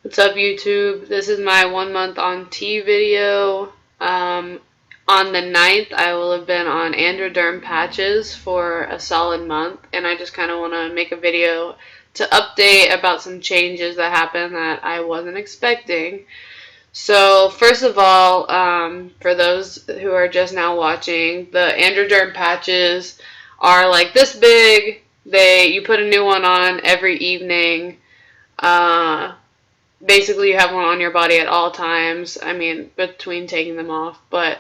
What's up, YouTube? This is my 1 month on T video. On the 9th, I will have been on Androderm patches for a solid month, and I just kind of want to make a video to update about some changes that happened that I wasn't expecting. So, first of all, for those who are just now watching, the Androderm patches are like this big. You put a new one on every evening. Basically, you have one on your body at all times. I mean, between taking them off, but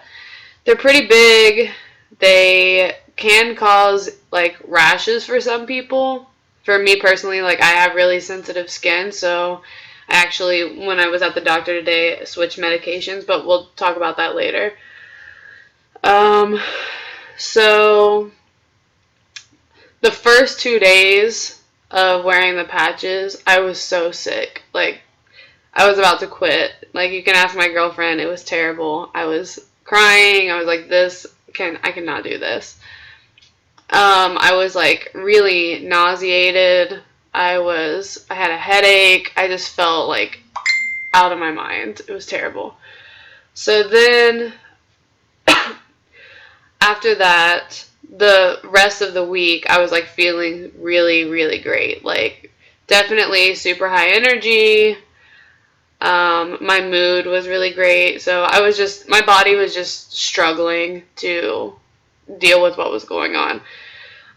they're pretty big. They can cause like rashes for some people. For me personally, like I have really sensitive skin, so I actually, when I was at the doctor today, switched medications, but we'll talk about that later. Um, so the first 2 days of wearing the patches, I was so sick. Like, I was about to quit. Like, you can ask my girlfriend. It was terrible. I was crying. I was like, I cannot do this. I was like really nauseated. I had a headache. I just felt like out of my mind. It was terrible. So then, after that, the rest of the week, I was like feeling really, really great. Like, definitely super high energy. My mood was really great, so my body was just struggling to deal with what was going on.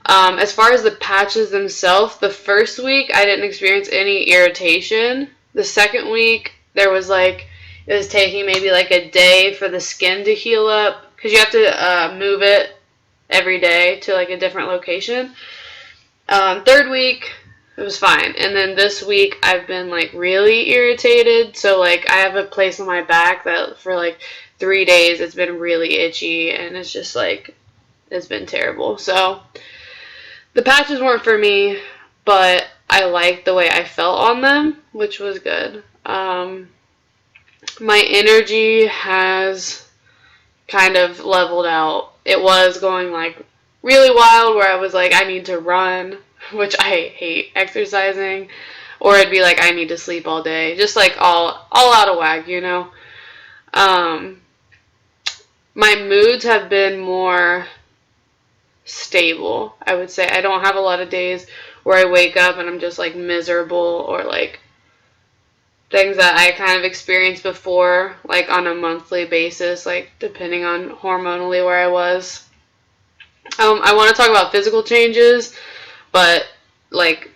As far as the patches themselves, the first week I didn't experience any irritation. The second week, it was taking maybe like a day for the skin to heal up, because you have to move it every day to like a different location. Third week, it was fine. And then this week I've been like really irritated. So like I have a place on my back that for like 3 days it's been really itchy, and it's just like it's been terrible. So the patches weren't for me, but I liked the way I felt on them, which was good. My energy has kind of leveled out. It was going like really wild where I was like, I need to run, which I hate exercising, or it'd be like I need to sleep all day, just like all out of whack, you know. My moods have been more stable, I would say. I don't have a lot of days where I wake up and I'm just like miserable, or like things that I kind of experienced before, like on a monthly basis, like depending on hormonally where I was. I want to talk about physical changes, but like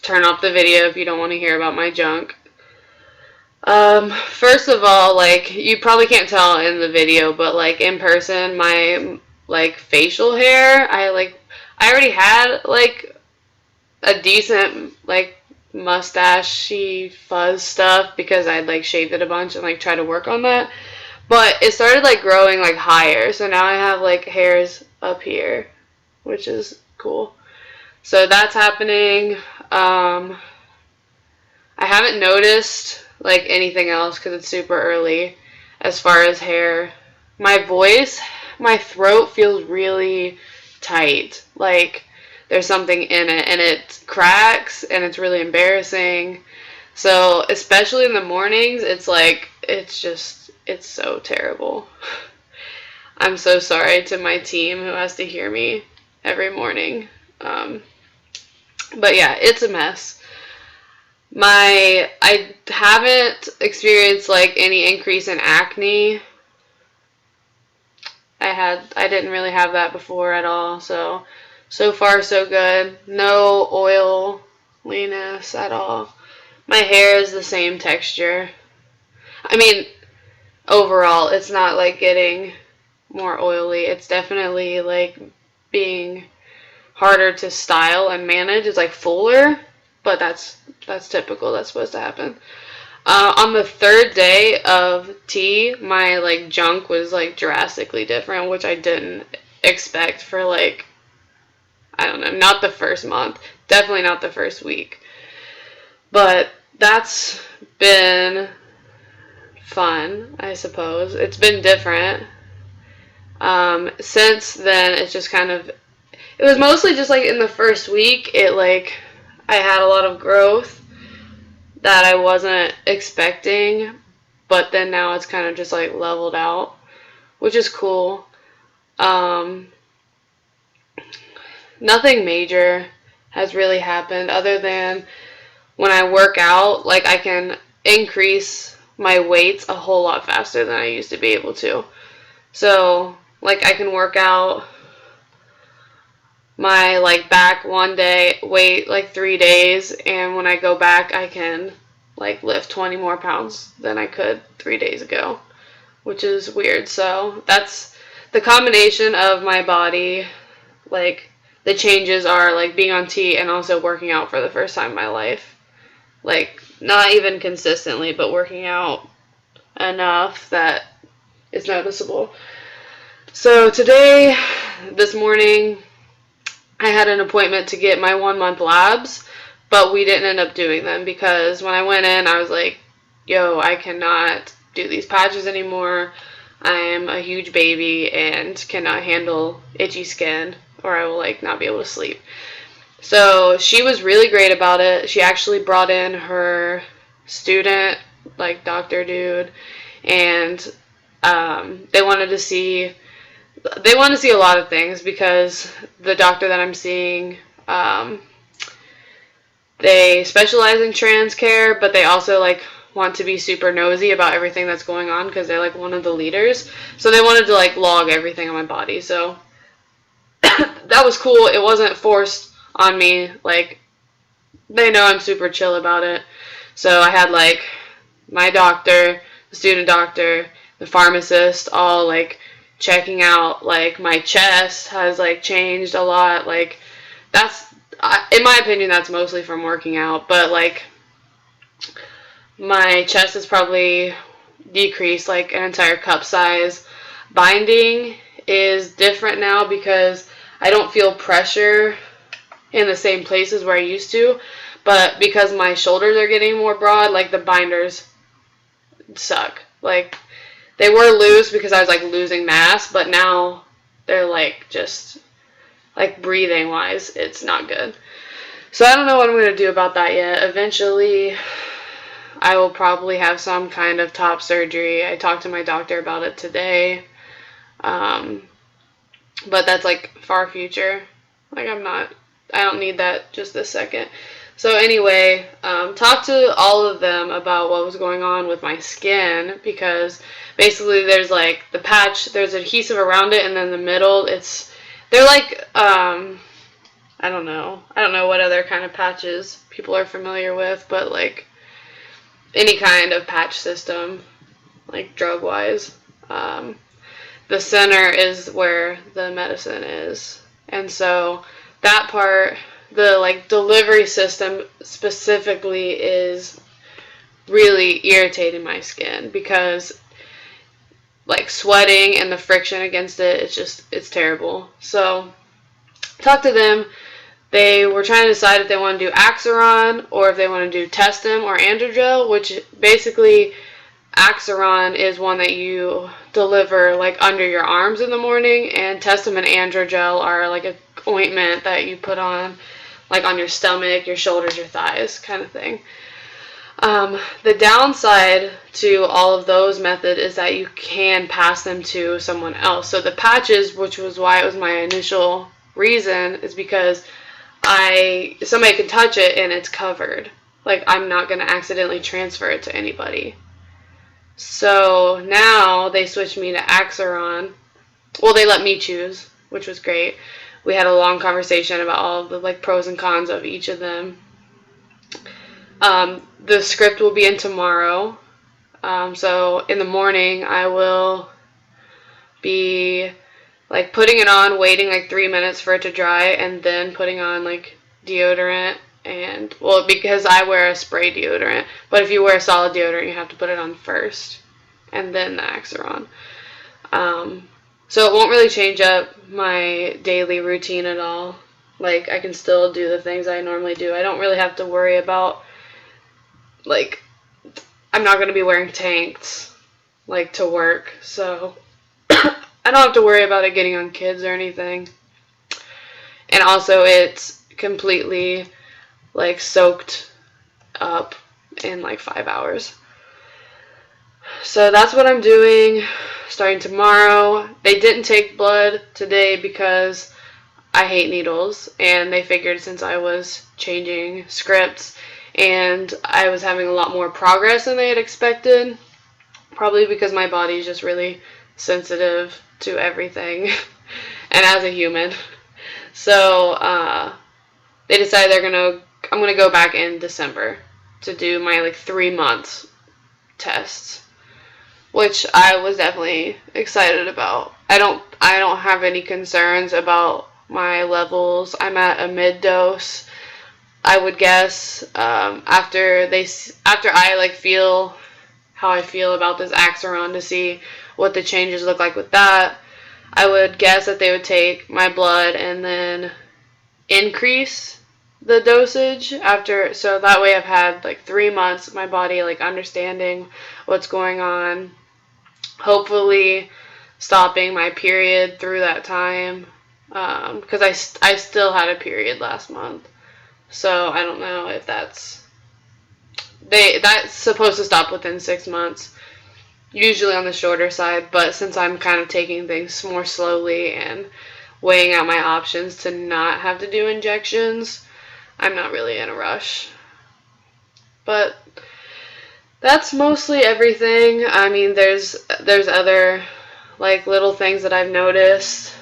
turn off the video if you don't want to hear about my junk. First of all, like you probably can't tell in the video, but like in person, my like facial hair, I already had like a decent like mustache-y fuzz stuff because I'd like shaved it a bunch and like tried to work on that. But it started like growing like higher, so now I have like hairs up here, which is cool. So that's happening. I haven't noticed like anything else because it's super early as far as hair. My throat feels really tight. Like there's something in it, and it cracks, and it's really embarrassing. So especially in the mornings, it's so terrible. I'm so sorry to my team who has to hear me every morning. But yeah, it's a mess. I haven't experienced like any increase in acne. I didn't really have that before at all, so far so good. No oiliness at all. My hair is the same texture. I mean, overall, it's not like getting more oily. It's definitely like being harder to style and manage. It's like fuller, but that's typical. That's supposed to happen. On the third day of T, my like junk was like drastically different, which I didn't expect for like, I don't know, not the first month, definitely not the first week. But that's been fun, I suppose. It's been different. Since then, it's just kind of, it was mostly just like in the first week, I had a lot of growth that I wasn't expecting, but then now it's kind of just like leveled out, which is cool. Um, Nothing major has really happened other than when I work out, like I can increase my weights a whole lot faster than I used to be able to. So, like I can work out my like back one day, wait like 3 days, and when I go back I can like lift 20 more pounds than I could 3 days ago, which is weird. So that's the combination of my body, like the changes are like being on T and also working out for the first time in my life. Like not even consistently, but working out enough that it's noticeable. So today, this morning, I had an appointment to get my 1 month labs, but we didn't end up doing them because when I went in, I was like, yo, I cannot do these patches anymore. I am a huge baby and cannot handle itchy skin, or I will like not be able to sleep. So she was really great about it. She actually brought in her student, like doctor dude, and they wanted to see a lot of things because the doctor that I'm seeing, they specialize in trans care, but they also like want to be super nosy about everything that's going on because they're like one of the leaders. So they wanted to like log everything on my body. So that was cool. It wasn't forced on me. Like they know I'm super chill about it. So I had like my doctor, the student doctor, the pharmacist all like checking out like my chest has like changed a lot. Like that's in my opinion that's mostly from working out, but like my chest has probably decreased like an entire cup size. Binding is different now because I don't feel pressure in the same places where I used to, but because my shoulders are getting more broad, like the binders suck. Like they were loose because I was like losing mass, but now they're like just like breathing wise, it's not good. So I don't know what I'm going to do about that yet. Eventually, I will probably have some kind of top surgery. I talked to my doctor about it today. Um, but that's like far future. Like I don't need that just this second. So anyway, talked to all of them about what was going on with my skin because basically there's like the patch, there's adhesive around it, and then the middle, they're like, I don't know. I don't know what other kind of patches people are familiar with, but like any kind of patch system, like drug-wise. The center is where the medicine is. And so that part, the like delivery system specifically is really irritating my skin because like sweating and the friction against it, it's terrible. So talk to them. They were trying to decide if they want to do Axiron or if they want to do Testim or Androderm, which basically Axiron is one that you deliver like under your arms in the morning, and Testim and Androgel are like a ointment that you put on like on your stomach, your shoulders, your thighs, kind of thing. The downside to all of those methods is that you can pass them to someone else. So the patches, which was why it was my initial reason, is because somebody can touch it and it's covered. Like I'm not going to accidentally transfer it to anybody. So now they switched me to Axiron. Well, they let me choose, which was great. We had a long conversation about all of the like pros and cons of each of them. The script will be in tomorrow. So in the morning I will be like putting it on, waiting like 3 minutes for it to dry, and then putting on like deodorant. And well, because I wear a spray deodorant, but if you wear a solid deodorant, you have to put it on first and then the Axiron. So it won't really change up my daily routine at all. Like I can still do the things I normally do. I don't really have to worry about like I'm not going to be wearing tanks like to work, so I don't have to worry about it getting on kids or anything. And also it's completely like soaked up in like 5 hours. So that's what I'm doing starting tomorrow. They didn't take blood today because I hate needles, and they figured since I was changing scripts and I was having a lot more progress than they had expected, probably because my body is just really sensitive to everything and as a human. So they decided I'm gonna go back in December to do my like 3 months tests, which I was definitely excited about. I don't have any concerns about my levels. I'm at a mid dose. I would guess after I like feel how I feel about this Axiron to see what the changes look like with that, I would guess that they would take my blood and then increase the dosage after, so that way I've had like 3 months my body like understanding what's going on, hopefully stopping my period through that time, because I still had a period last month, so I don't know if that's supposed to stop within 6 months, usually on the shorter side, but since I'm kind of taking things more slowly and weighing out my options to not have to do injections, I'm not really in a rush. But that's mostly everything. I mean, there's other like little things that I've noticed,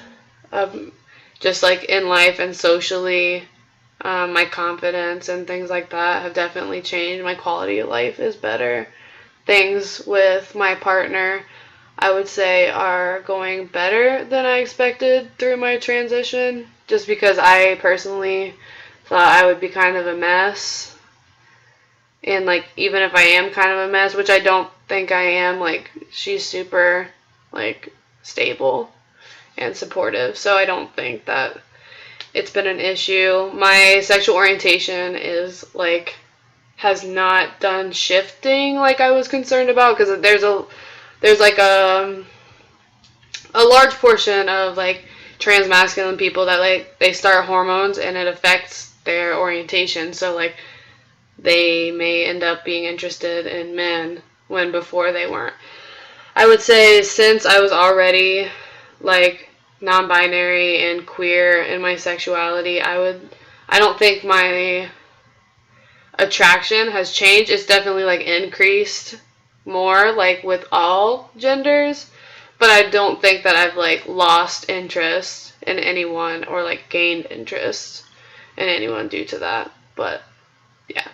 just like in life and socially. My confidence and things like that have definitely changed. My quality of life is better. Things with my partner, I would say, are going better than I expected through my transition, just because I personally thought I would be kind of a mess. And like, even if I am kind of a mess, which I don't think I am, like, she's super like stable and supportive, so I don't think that it's been an issue. My sexual orientation is like has not done shifting like I was concerned about, because there's like a large portion of like trans masculine people that like they start hormones and it affects their orientation, so like they may end up being interested in men when before they weren't. I would say since I was already like non-binary and queer in my sexuality, I don't think my attraction has changed. It's definitely like increased more like with all genders, but I don't think that I've like lost interest in anyone or like gained interest in anyone due to that. But yeah.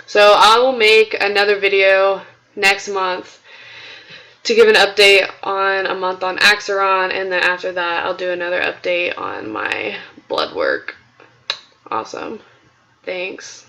So I will make another video next month to give an update on a month on Axiron, and then after that I'll do another update on my blood work. Awesome. Thanks.